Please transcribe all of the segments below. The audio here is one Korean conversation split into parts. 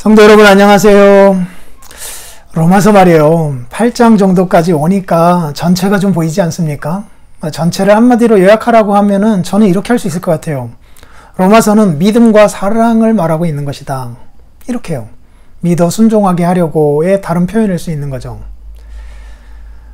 성도 여러분 안녕하세요. 로마서 말이에요. 8장 정도까지 오니까 전체가 좀 보이지 않습니까? 전체를 한마디로 요약하라고 하면은 저는 이렇게 할 수 있을 것 같아요. 로마서는 믿음과 사랑을 말하고 있는 것이다. 이렇게요. 믿어 순종하게 하려고의 다른 표현일 수 있는 거죠.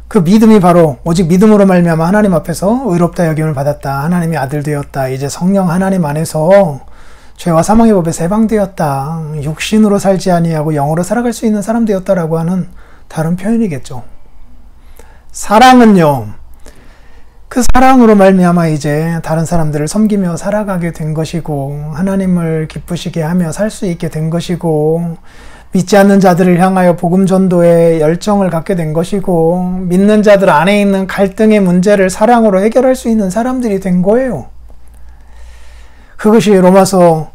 그 믿음이 바로 오직 믿음으로 말미암아 하나님 앞에서 의롭다 여김을 받았다. 하나님의 아들 되었다. 이제 성령 하나님 안에서 죄와 사망의 법에서 해방되었다. 육신으로 살지 아니하고 영으로 살아갈 수 있는 사람 되었다라고 하는 다른 표현이겠죠. 사랑은요. 그 사랑으로 말미암아 이제 다른 사람들을 섬기며 살아가게 된 것이고 하나님을 기쁘시게 하며 살 수 있게 된 것이고 믿지 않는 자들을 향하여 복음 전도에 열정을 갖게 된 것이고 믿는 자들 안에 있는 갈등의 문제를 사랑으로 해결할 수 있는 사람들이 된 거예요. 그것이 로마서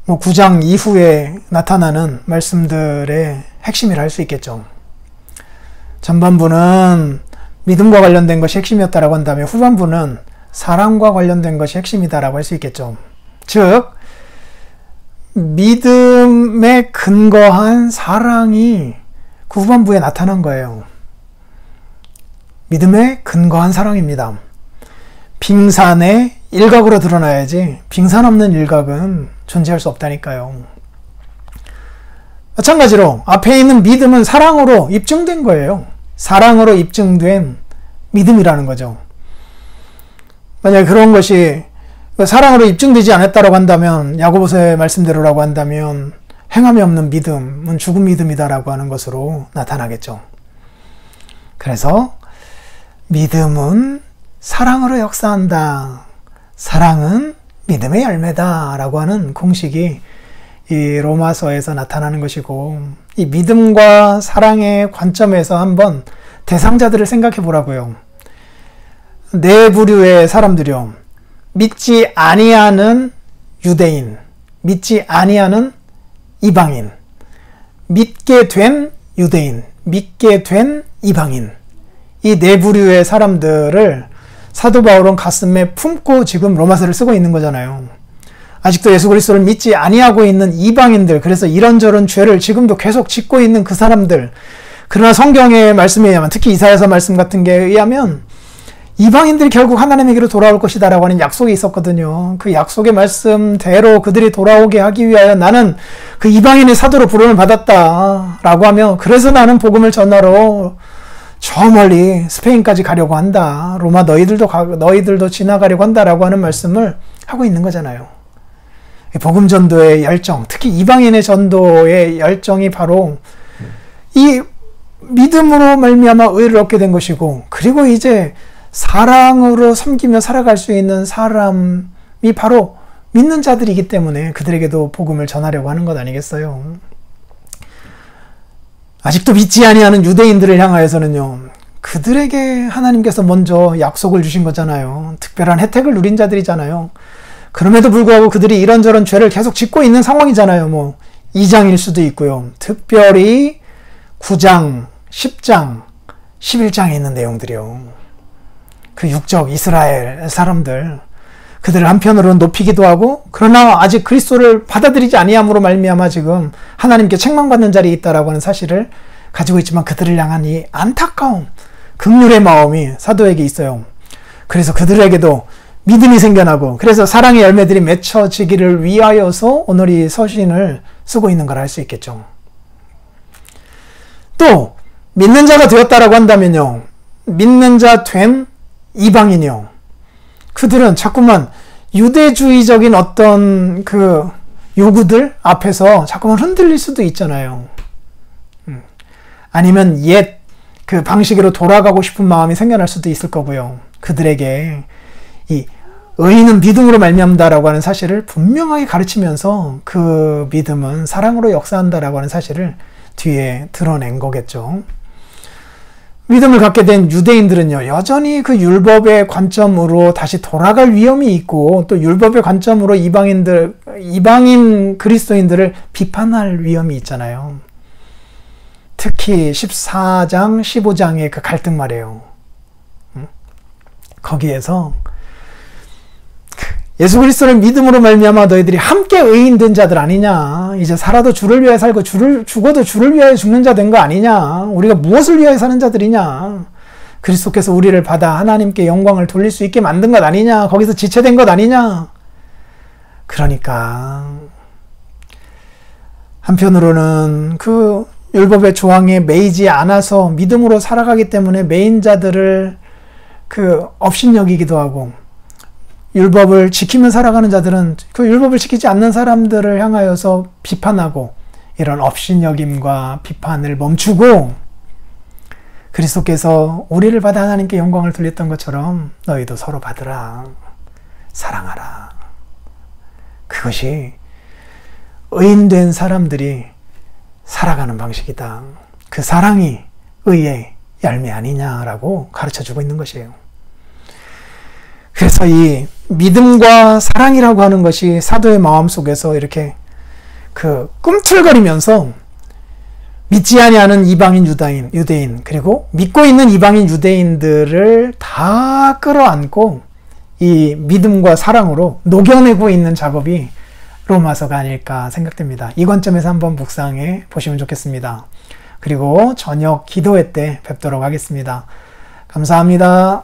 9장 이후에 나타나는 말씀들의 핵심이라 할 수 있겠죠. 전반부는 믿음과 관련된 것이 핵심이었다라고 한다면 후반부는 사랑과 관련된 것이 핵심이다라고 할 수 있겠죠. 즉 믿음에 근거한 사랑이 그 후반부에 나타난 거예요. 믿음에 근거한 사랑입니다. 빙산의 일각으로 드러나야지 빙산 없는 일각은 존재할 수 없다니까요. 마찬가지로 앞에 있는 믿음은 사랑으로 입증된 거예요. 사랑으로 입증된 믿음이라는 거죠. 만약에 그런 것이 사랑으로 입증되지 않았다고 한다면 야고보서의 말씀대로라고 한다면 행함이 없는 믿음은 죽은 믿음이다라고 하는 것으로 나타나겠죠. 그래서 믿음은 사랑으로 역사한다. 사랑은 믿음의 열매다 라고 하는 공식이 이 로마서에서 나타나는 것이고 이 믿음과 사랑의 관점에서 한번 대상자들을 생각해 보라고요. 네 부류의 사람들이요. 믿지 아니하는 유대인, 믿지 아니하는 이방인, 믿게 된 유대인, 믿게 된 이방인, 이 네 부류의 사람들을 사도 바울은 가슴에 품고 지금 로마서를 쓰고 있는 거잖아요. 아직도 예수 그리스도를 믿지 아니하고 있는 이방인들, 그래서 이런저런 죄를 지금도 계속 짓고 있는 그 사람들. 그러나 성경의 말씀에 의하면, 특히 이사야서 말씀 같은 게 의하면 이방인들이 결국 하나님에게로 돌아올 것이다 라고 하는 약속이 있었거든요. 그 약속의 말씀대로 그들이 돌아오게 하기 위하여 나는 그 이방인의 사도로 부름을 받았다 라고 하며, 그래서 나는 복음을 전하러 저 멀리 스페인까지 가려고 한다. 로마 너희들도 지나가려고 한다라고 하는 말씀을 하고 있는 거잖아요. 복음 전도의 열정, 특히 이방인의 전도의 열정이 바로 이 믿음으로 말미암아 의를 얻게 된 것이고, 그리고 이제 사랑으로 섬기며 살아갈 수 있는 사람이 바로 믿는 자들이기 때문에 그들에게도 복음을 전하려고 하는 것 아니겠어요? 아직도 믿지 아니하는 유대인들을 향하여서는요, 그들에게 하나님께서 먼저 약속을 주신 거잖아요. 특별한 혜택을 누린 자들이잖아요. 그럼에도 불구하고 그들이 이런저런 죄를 계속 짓고 있는 상황이잖아요. 2장일 수도 있고요. 특별히 9장, 10장, 11장에 있는 내용들이요. 그 육적 이스라엘 사람들, 그들을 한편으로는 높이기도 하고, 그러나 아직 그리스도를 받아들이지 아니함으로 말미암아 지금 하나님께 책망받는 자리에 있다라고 하는 사실을 가지고 있지만 그들을 향한 이 안타까움, 긍휼의 마음이 사도에게 있어요. 그래서 그들에게도 믿음이 생겨나고, 그래서 사랑의 열매들이 맺혀지기를 위하여서 오늘 이 서신을 쓰고 있는 걸 알 수 있겠죠. 또 믿는 자가 되었다라고 한다면요, 믿는 자 된 이방인이요, 그들은 자꾸만 유대주의적인 어떤 그 요구들 앞에서 자꾸만 흔들릴 수도 있잖아요. 아니면 옛 그 방식으로 돌아가고 싶은 마음이 생겨날 수도 있을 거고요. 그들에게 이 의인은 믿음으로 말미암다라고 하는 사실을 분명하게 가르치면서 그 믿음은 사랑으로 역사한다라고 하는 사실을 뒤에 드러낸 거겠죠. 믿음을 갖게 된 유대인들은요, 여전히 그 율법의 관점으로 다시 돌아갈 위험이 있고, 또 율법의 관점으로 이방인 그리스도인들을 비판할 위험이 있잖아요. 특히 14장, 15장의 그 갈등 말이에요. 거기에서 예수 그리스도를 믿음으로 말미암아 너희들이 함께 의인된 자들 아니냐. 이제 살아도 주를 위하여 살고 죽어도 주를 위하여 죽는 자 된 거 아니냐. 우리가 무엇을 위하여 사는 자들이냐. 그리스도께서 우리를 받아 하나님께 영광을 돌릴 수 있게 만든 것 아니냐. 거기서 지체된 것 아니냐. 그러니까 한편으로는 그 율법의 조항에 매이지 않아서 믿음으로 살아가기 때문에 매인 자들을 업신여기기도 하고, 율법을 지키며 살아가는 자들은 그 율법을 지키지 않는 사람들을 향하여서 비판하고, 이런 업신여김과 비판을 멈추고 그리스도께서 우리를 받아 하나님께 영광을 돌렸던 것처럼 너희도 서로 받으라, 사랑하라. 그것이 의인된 사람들이 살아가는 방식이다. 그 사랑이 의의 열매 아니냐라고 가르쳐주고 있는 것이에요. 그래서 이 믿음과 사랑이라고 하는 것이 사도의 마음 속에서 이렇게 꿈틀거리면서 믿지 아니하는 이방인 유대인 그리고 믿고 있는 이방인 유대인들을 다 끌어안고 이 믿음과 사랑으로 녹여내고 있는 작업이 로마서가 아닐까 생각됩니다. 이 관점에서 한번 묵상해 보시면 좋겠습니다. 그리고 저녁 기도회 때 뵙도록 하겠습니다. 감사합니다.